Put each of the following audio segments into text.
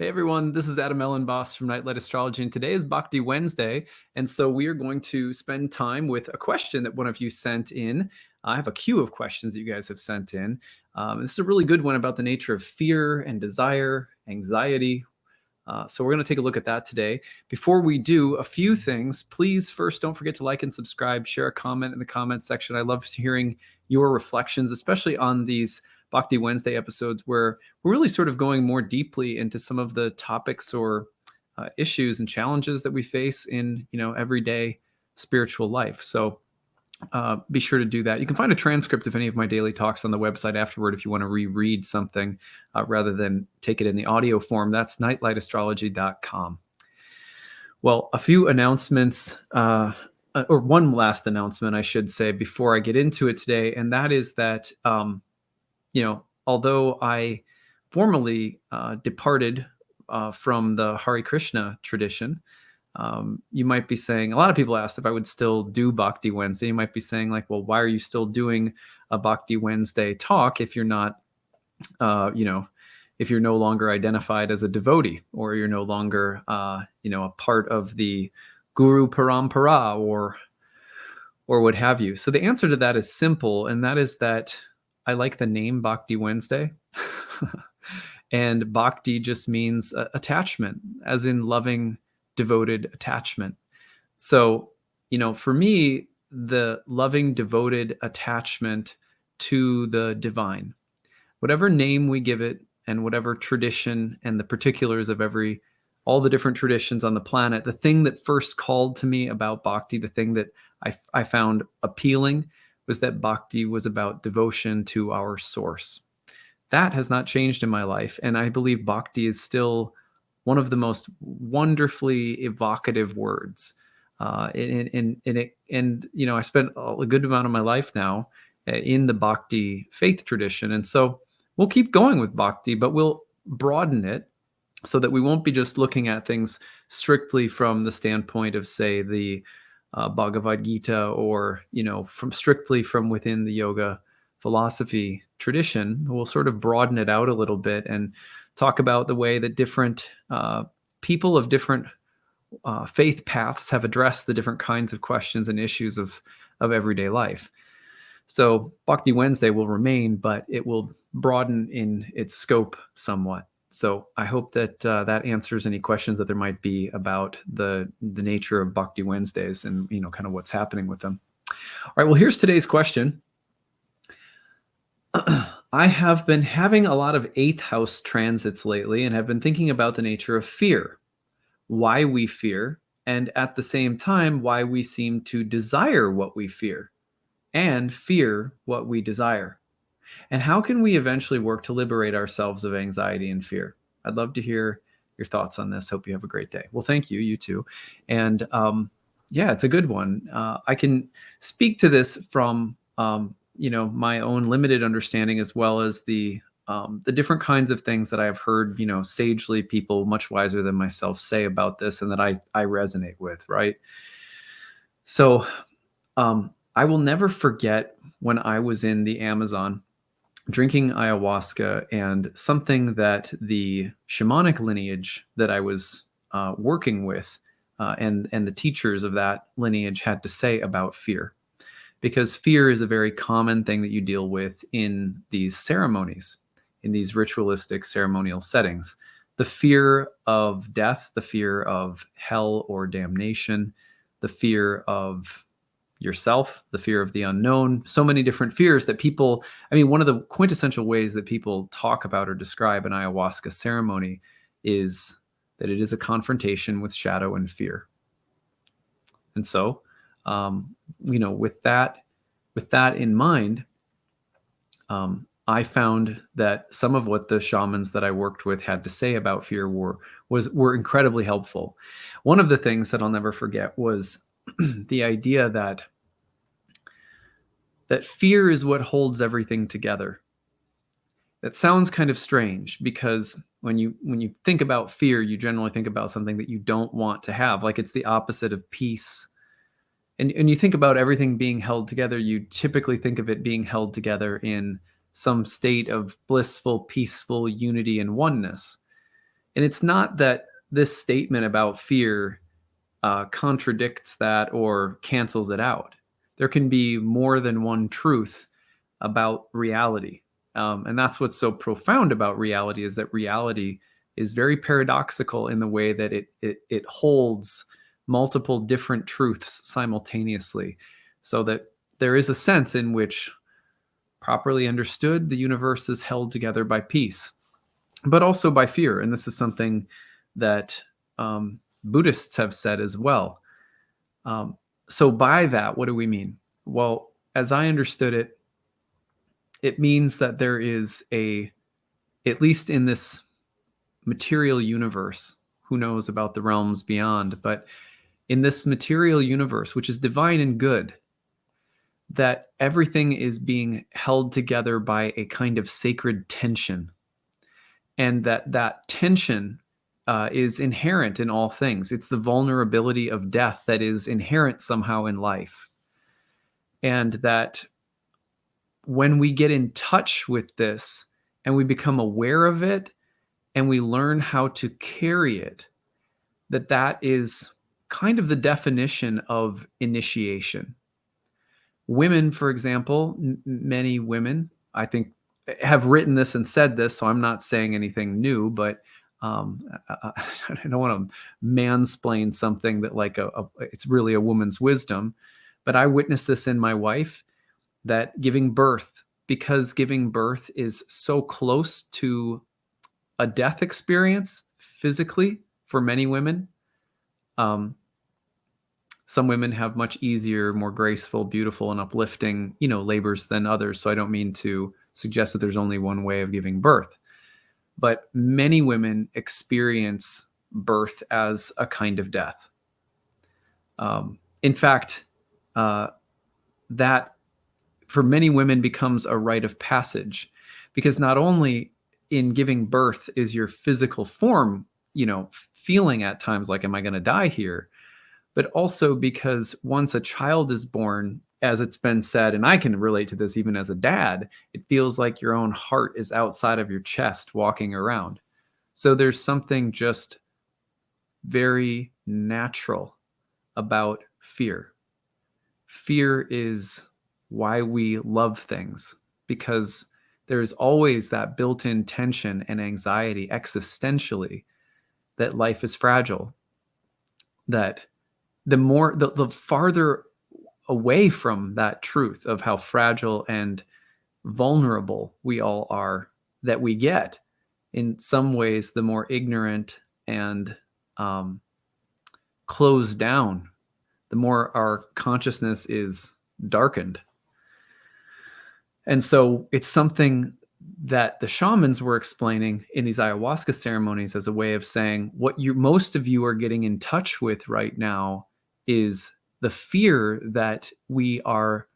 Hey everyone, this is Adam Elenbaas from Nightlight Astrology, and today is Bhakti Wednesday. And so we are going to spend time with a question that one of you sent in. I have a queue of questions that you guys have sent in. This is a really good one about the nature of fear and desire, anxiety. So we're going to take a look at that today. Before we do, a few things. Please, first, don't forget to like and subscribe, share a comment in the comments section. I love hearing your reflections, especially on these Bhakti Wednesday episodes where we're really sort of going more deeply into some of the topics or issues and challenges that we face in everyday spiritual life. So be sure to do that. You can find a transcript of any of my daily talks on the website afterward if you want to reread something rather than take it in the audio form. That's nightlightastrology.com. Well, a few announcements, or one last announcement, I should say, before I get into it today, and that is that although I formally departed from the Hare Krishna tradition, you might be saying, a lot of people asked if I would still do Bhakti Wednesday. You might be saying like, well, why are you still doing a Bhakti Wednesday talk if you're not, if you're no longer identified as a devotee, or you're no longer, a part of the Guru Parampara or what have you. So the answer to that is simple, and that is that I like the name Bhakti Wednesday. And Bhakti just means attachment, as in loving, devoted attachment. So, for me, the loving, devoted attachment to the divine, whatever name we give it and whatever tradition and the particulars of all the different traditions on the planet, the thing that first called to me about Bhakti, the thing that I found appealing, was that Bhakti was about devotion to our source. That has not changed in my life, and I believe Bhakti is still one of the most wonderfully evocative words. I spent a good amount of my life now in the Bhakti faith tradition, and so we'll keep going with Bhakti, but we'll broaden it so that we won't be just looking at things strictly from the standpoint of, say, the Bhagavad Gita, or strictly from within the yoga philosophy tradition. We'll sort of broaden it out a little bit and talk about the way that different people of different faith paths have addressed the different kinds of questions and issues of everyday life. So Bhakti Wednesday will remain, but it will broaden in its scope somewhat. So I hope that that answers any questions that there might be about the nature of Bhakti Wednesdays and kind of what's happening with them. All right, well, here's today's question. I have been having a lot of 8th house transits lately and have been thinking about the nature of fear, why we fear, and at the same time, why we seem to desire what we fear and fear what we desire. And how can we eventually work to liberate ourselves of anxiety and fear? I'd love to hear your thoughts on this. Hope you have a great day. Well, thank you. You too. And yeah, it's a good one. I can speak to this from my own limited understanding, as well as the different kinds of things that I've heard sagely people much wiser than myself say about this, and that I resonate with. Right. So I will never forget when I was in the Amazon drinking ayahuasca, and something that the shamanic lineage that I was working with and the teachers of that lineage had to say about fear. Because fear is a very common thing that you deal with in these ceremonies, in these ritualistic ceremonial settings. The fear of death, the fear of hell or damnation, the fear of yourself, the fear of the unknown, so many different fears that people, one of the quintessential ways that people talk about or describe an ayahuasca ceremony is that it is a confrontation with shadow and fear. And so, with that in mind, I found that some of what the shamans that I worked with had to say about fear were incredibly helpful. One of the things that I'll never forget was the idea that fear is what holds everything together. That sounds kind of strange, because when you think about fear, you generally think about something that you don't want to have, like it's the opposite of peace. And you think about everything being held together, you typically think of it being held together in some state of blissful, peaceful unity and oneness. And it's not that this statement about fear contradicts that or cancels it out. There can be more than one truth about reality. And that's what's so profound about reality, is that reality is very paradoxical in the way that it holds multiple different truths simultaneously, so that there is a sense in which, properly understood, the universe is held together by peace, but also by fear. And this is something that Buddhists have said as well. So by that, what do we mean? Well, as I understood it, it means that there is at least in this material universe, who knows about the realms beyond, but in this material universe, which is divine and good, that everything is being held together by a kind of sacred tension. And that tension is inherent in all things. It's the vulnerability of death that is inherent somehow in life. And that when we get in touch with this and we become aware of it and we learn how to carry it, that is kind of the definition of initiation. Women, for example, many women, I think, have written this and said this, so I'm not saying anything new, but I don't want to mansplain something that like it's really a woman's wisdom. But I witnessed this in my wife, that giving birth, because giving birth is so close to a death experience physically for many women. Some women have much easier, more graceful, beautiful, and uplifting, labors than others. So I don't mean to suggest that there's only one way of giving birth. But many women experience birth as a kind of death. In fact, that for many women becomes a rite of passage, because not only in giving birth is your physical form, feeling at times like, am I going to die here? But also because once a child is born, as it's been said, and I can relate to this even as a dad, it feels like your own heart is outside of your chest walking around. So there's something just very natural about fear. Fear is why we love things, because there's always that built-in tension and anxiety existentially that life is fragile, that the farther away from that truth of how fragile and vulnerable we all are that we get, in some ways, the more ignorant and closed down, the more our consciousness is darkened. And so it's something that the shamans were explaining in these ayahuasca ceremonies as a way of saying, what most of you are getting in touch with right now is the fear that we are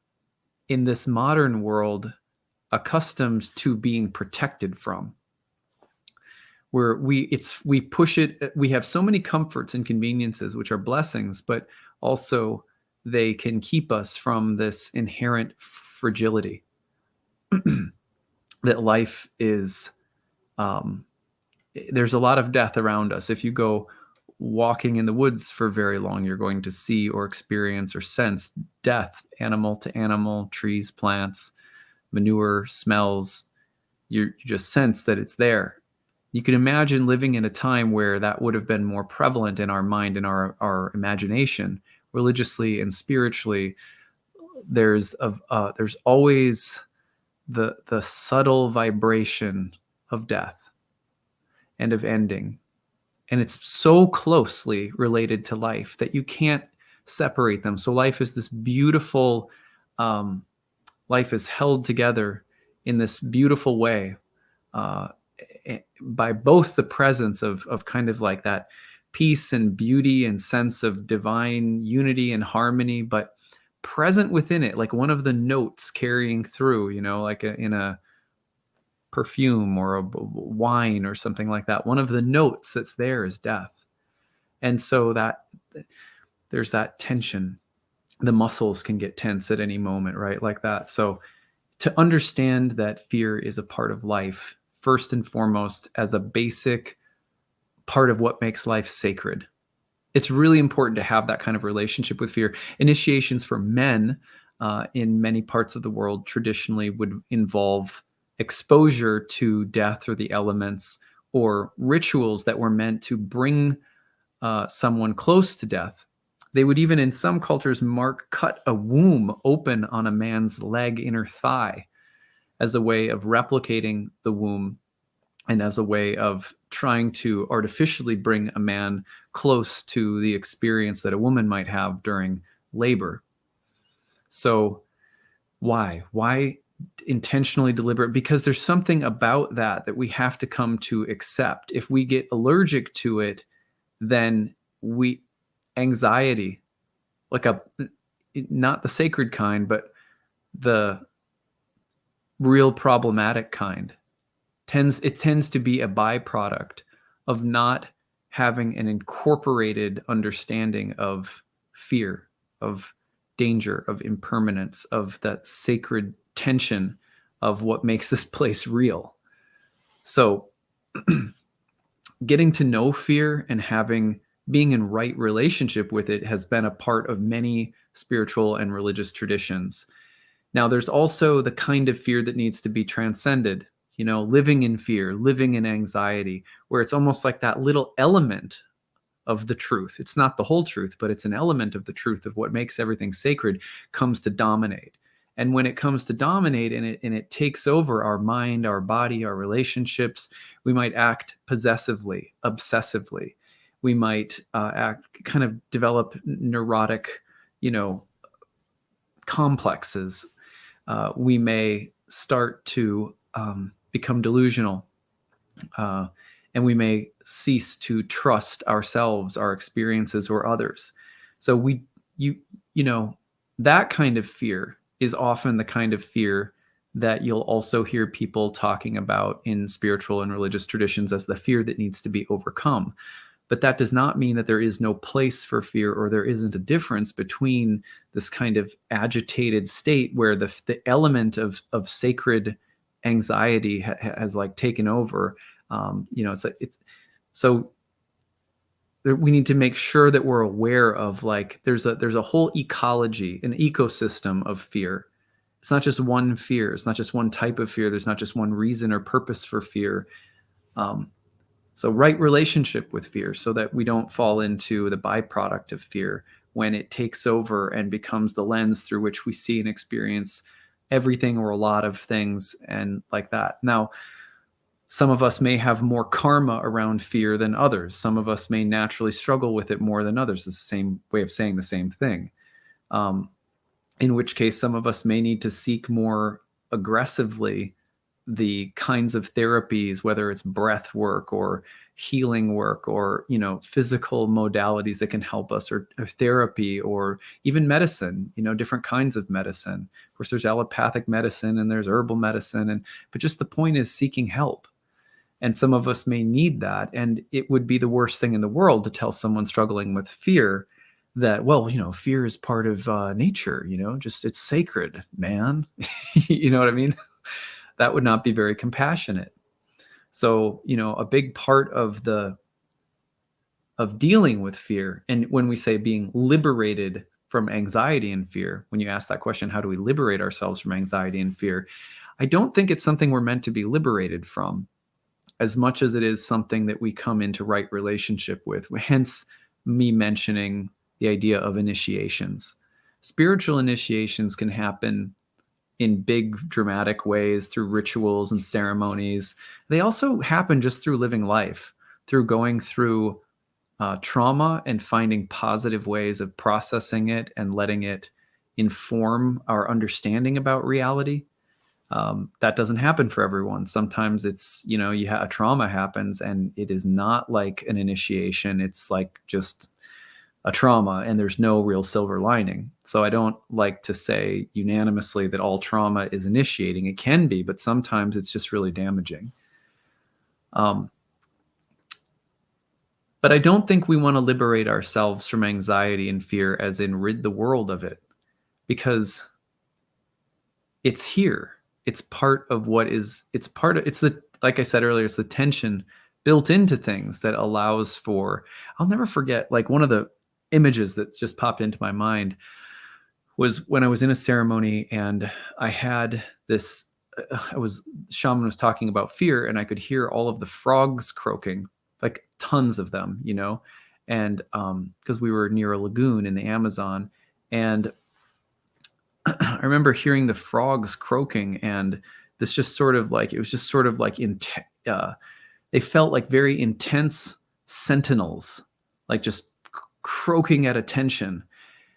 in this modern world accustomed to being protected from, where we push it. We have so many comforts and conveniences, which are blessings, but also they can keep us from this inherent fragility that life is. There's a lot of death around us. If you go walking in the woods for very long, you're going to see or experience or sense death, animal to animal, trees, plants, manure, smells. You just sense that it's there. You can imagine living in a time where that would have been more prevalent in our mind and our imagination, religiously and spiritually. There's always the subtle vibration of death and of ending. And it's so closely related to life that you can't separate them. So life is this beautiful, life is held together in this beautiful way by both the presence of kind of like that peace and beauty and sense of divine unity and harmony, but present within it, like one of the notes carrying through, like in a perfume or a wine or something like that. One of the notes that's there is death. And so that there's that tension. The muscles can get tense at any moment, right? Like that. So to understand that fear is a part of life, first and foremost, as a basic part of what makes life sacred. It's really important to have that kind of relationship with fear. Initiations for men in many parts of the world traditionally would involve exposure to death or the elements, or rituals that were meant to bring someone close to death. They would even, in some cultures, cut a womb open on a man's leg, inner thigh, as a way of replicating the womb and as a way of trying to artificially bring a man close to the experience that a woman might have during labor. So why intentionally deliberate? Because there's something about that we have to come to accept. If we get allergic to it, then anxiety, like not the sacred kind, but the real problematic kind, tends to be a byproduct of not having an incorporated understanding of fear, of danger, of impermanence, of that sacred tension of what makes this place real. So getting to know fear and being in right relationship with it has been a part of many spiritual and religious traditions. Now, there's also the kind of fear that needs to be transcended, living in fear, living in anxiety, where it's almost like that little element of the truth. It's not the whole truth, but it's an element of the truth of what makes everything sacred comes to dominate. And when it comes to dominate and it takes over our mind, our body, our relationships, we might act possessively, obsessively. We might kind of develop neurotic, complexes. We may start to become delusional, and we may cease to trust ourselves, our experiences, or others. So that kind of fear is often the kind of fear that you'll also hear people talking about in spiritual and religious traditions as the fear that needs to be overcome. But that does not mean that there is no place for fear, or there isn't a difference between this kind of agitated state where the element of sacred anxiety has like taken over. So we need to make sure that we're aware of, like, there's a whole ecology, an ecosystem of fear. It's not just one fear. It's not just one type of fear. There's not just one reason or purpose for fear. So right relationship with fear, so that we don't fall into the byproduct of fear when it takes over and becomes the lens through which we see and experience everything or a lot of things, and like that. Now, some of us may have more karma around fear than others. Some of us may naturally struggle with it more than others. It's the same way of saying the same thing. In which case, some of us may need to seek more aggressively the kinds of therapies, whether it's breath work or healing work, or physical modalities that can help us, or therapy, or even medicine, different kinds of medicine. Of course, there's allopathic medicine and there's herbal medicine, but just the point is seeking help. And some of us may need that. And it would be the worst thing in the world to tell someone struggling with fear that, well, fear is part of nature, just it's sacred, man. You know what I mean? That would not be very compassionate. So, a big part of dealing with fear, and when we say being liberated from anxiety and fear, when you ask that question, how do we liberate ourselves from anxiety and fear? I don't think it's something we're meant to be liberated from, as much as it is something that we come into right relationship with. Hence me mentioning the idea of initiations. Spiritual initiations can happen in big dramatic ways through rituals and ceremonies. They also happen just through living life, through going through trauma and finding positive ways of processing it and letting it inform our understanding about reality. That doesn't happen for everyone. Sometimes it's, a trauma happens and it is not like an initiation. It's like just a trauma, and there's no real silver lining. So I don't like to say unanimously that all trauma is initiating. It can be, but sometimes it's just really damaging. But I don't think we want to liberate ourselves from anxiety and fear as in rid the world of it, because it's here. It's part of what is, like I said earlier, it's the tension built into things that allows for, I'll never forget, like one of the images that just popped into my mind was when I was in a ceremony and I had this, shaman was talking about fear and I could hear all of the frogs croaking, like tons of them, and because we were near a lagoon in the Amazon. And I remember hearing the frogs croaking, and this just sort of like, it was just sort of like they felt like very intense sentinels, like just croaking at attention.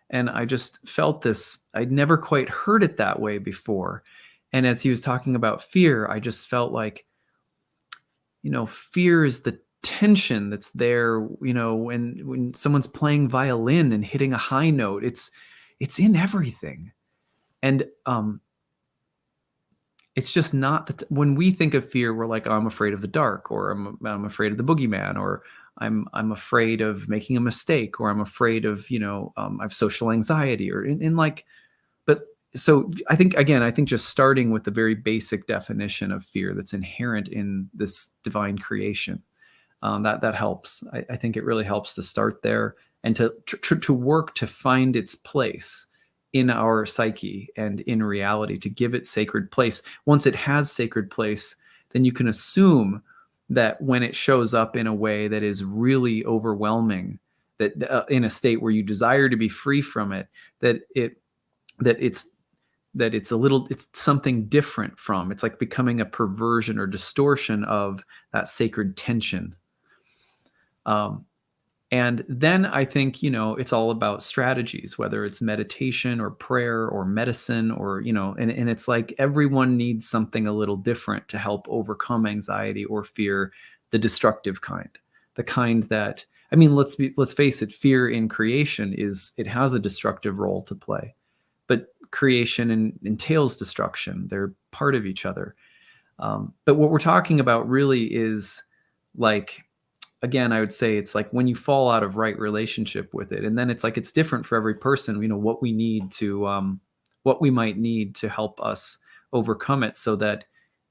And I just felt this, I'd never quite heard it that way before. And as he was talking about fear, I just felt like, fear is the tension that's there, when someone's playing violin and hitting a high note, it's in everything. And it's just not that when we think of fear, we're like, oh, I'm afraid of the dark, or I'm afraid of the boogeyman, or I'm afraid of making a mistake, or I'm afraid of, I have social anxiety, or in like, but so I think just starting with the very basic definition of fear that's inherent in this divine creation, that helps. I think it really helps to start there and to work to find its place in our psyche and in reality, to give it sacred place. Once it has sacred place, then you can assume that when it shows up in a way that is really overwhelming, that in a state where you desire to be free from it, it's something different from, it's like becoming a perversion or distortion of that sacred tension. And then I think, it's all about strategies, whether it's meditation or prayer or medicine, or, and it's like everyone needs something a little different to help overcome anxiety or fear, the destructive kind, the kind that, let's face it, fear in creation it has a destructive role to play, but creation entails destruction. They're part of each other. But what we're talking about really is like, again, I would say it's like when you fall out of right relationship with it, and then it's like it's different for every person. What we might need to help us overcome it, so that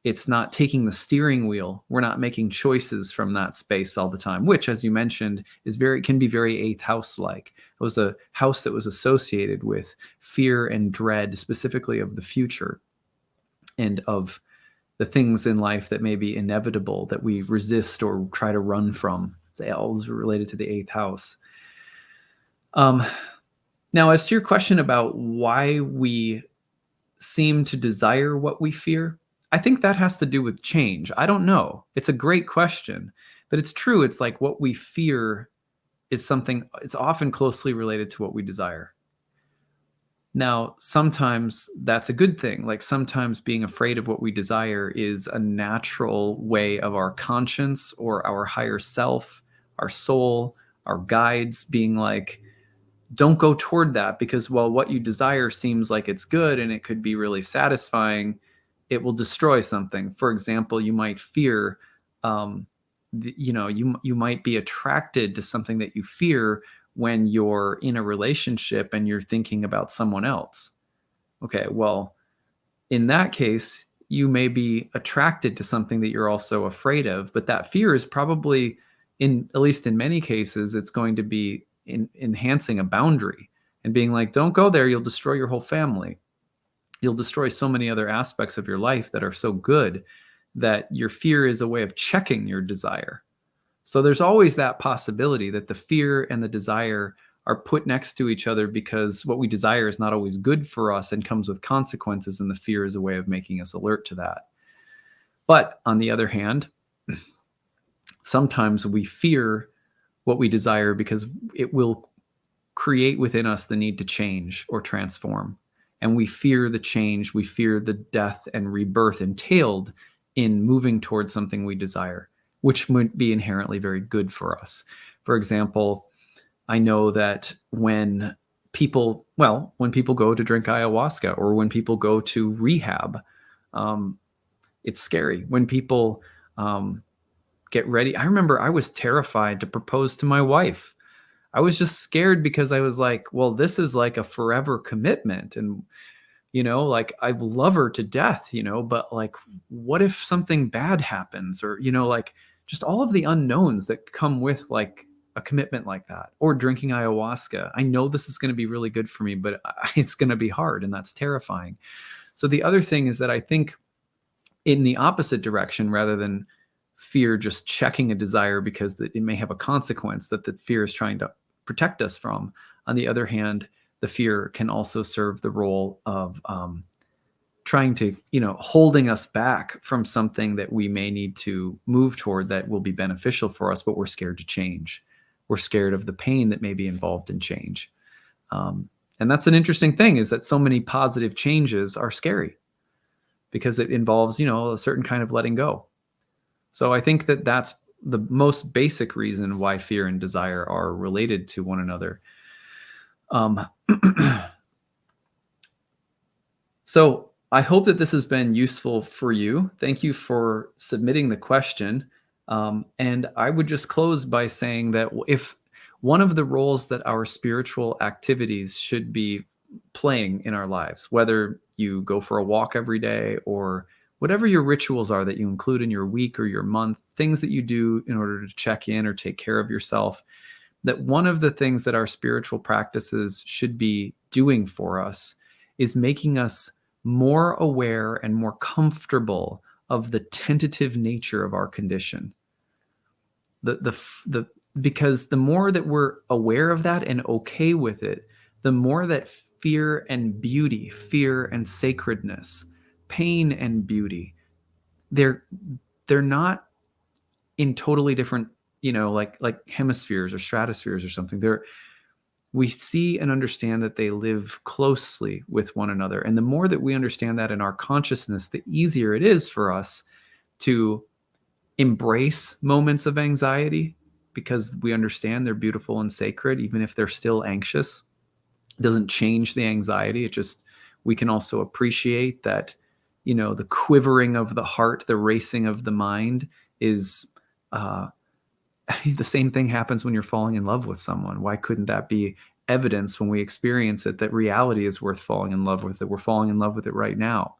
it's not taking the steering wheel. We're not making choices from that space all the time, which, as you mentioned, can be very eighth house like. It was a house that was associated with fear and dread, specifically of the future and of the things in life that may be inevitable that we resist or try to run from. It's all related to the eighth house. Now, as to your question about why we seem to desire what we fear, I think that has to do with change. I don't know. It's a great question, but it's true. It's like what we fear is something, it's often closely related to what we desire. Now, sometimes that's a good thing. Like sometimes being afraid of what we desire is a natural way of our conscience or our higher self, our soul, our guides being like, don't go toward that, because while what you desire seems like it's good and it could be really satisfying, it will destroy something. For example, you might fear, you might be attracted to something that you fear when you're in a relationship and you're thinking about someone else. Okay, well, in that case, you may be attracted to something that you're also afraid of, but that fear is probably, at least in many cases, it's going to be enhancing a boundary and being like, don't go there, you'll destroy your whole family. You'll destroy so many other aspects of your life that are so good, that your fear is a way of checking your desire. So there's always that possibility that the fear and the desire are put next to each other, because what we desire is not always good for us and comes with consequences, and the fear is a way of making us alert to that. But on the other hand, sometimes we fear what we desire because it will create within us the need to change or transform. And we fear the change, we fear the death and rebirth entailed in moving towards something we desire, which would be inherently very good for us. For example, I know that when people go to drink ayahuasca, or when people go to rehab, it's scary. When people get ready, I remember I was terrified to propose to my wife. I was just scared because I was like, well, this is like a forever commitment. And, like I love her to death, but like, what if something bad happens? Or, like just all of the unknowns that come with like a commitment like that, or drinking ayahuasca. I know this is going to be really good for me, but it's going to be hard, and that's terrifying. So the other thing is that I think in the opposite direction, rather than fear just checking a desire because it may have a consequence that the fear is trying to protect us from, on the other hand, the fear can also serve the role of trying to, holding us back from something that we may need to move toward that will be beneficial for us, but we're scared to change. We're scared of the pain that may be involved in change. And that's an interesting thing, is that so many positive changes are scary because it involves, a certain kind of letting go. So I think that that's the most basic reason why fear and desire are related to one another. So I hope that this has been useful for you. Thank you for submitting the question. And I would just close by saying that if one of the roles that our spiritual activities should be playing in our lives, whether you go for a walk every day or whatever your rituals are that you include in your week or your month, things that you do in order to check in or take care of yourself, that one of the things that our spiritual practices should be doing for us is making us more aware and more comfortable of the tentative nature of our condition. Because the more that we're aware of that and okay with it, the more that fear and beauty, fear and sacredness, pain and beauty, they're not in totally different, like hemispheres or stratospheres or something. We see and understand that they live closely with one another. And the more that we understand that in our consciousness, the easier it is for us to embrace moments of anxiety, because we understand they're beautiful and sacred, even if they're still anxious. It doesn't change the anxiety. We can also appreciate that, the quivering of the heart, the racing of the mind is, the same thing happens when you're falling in love with someone. Why couldn't that be evidence when we experience it that reality is worth falling in love with, that we're falling in love with it right now?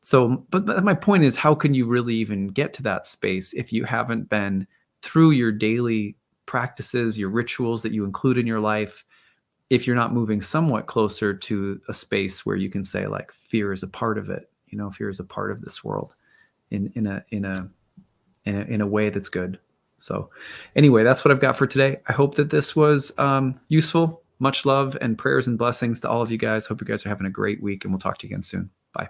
So, but my point is, how can you really even get to that space if you haven't been through your daily practices, your rituals that you include in your life, if you're not moving somewhat closer to a space where you can say, like, fear is a part of it, fear is a part of this world in a way that's good. So anyway, that's what I've got for today. I hope that this was useful. Much love and prayers and blessings to all of you guys. Hope you guys are having a great week, and we'll talk to you again soon. Bye.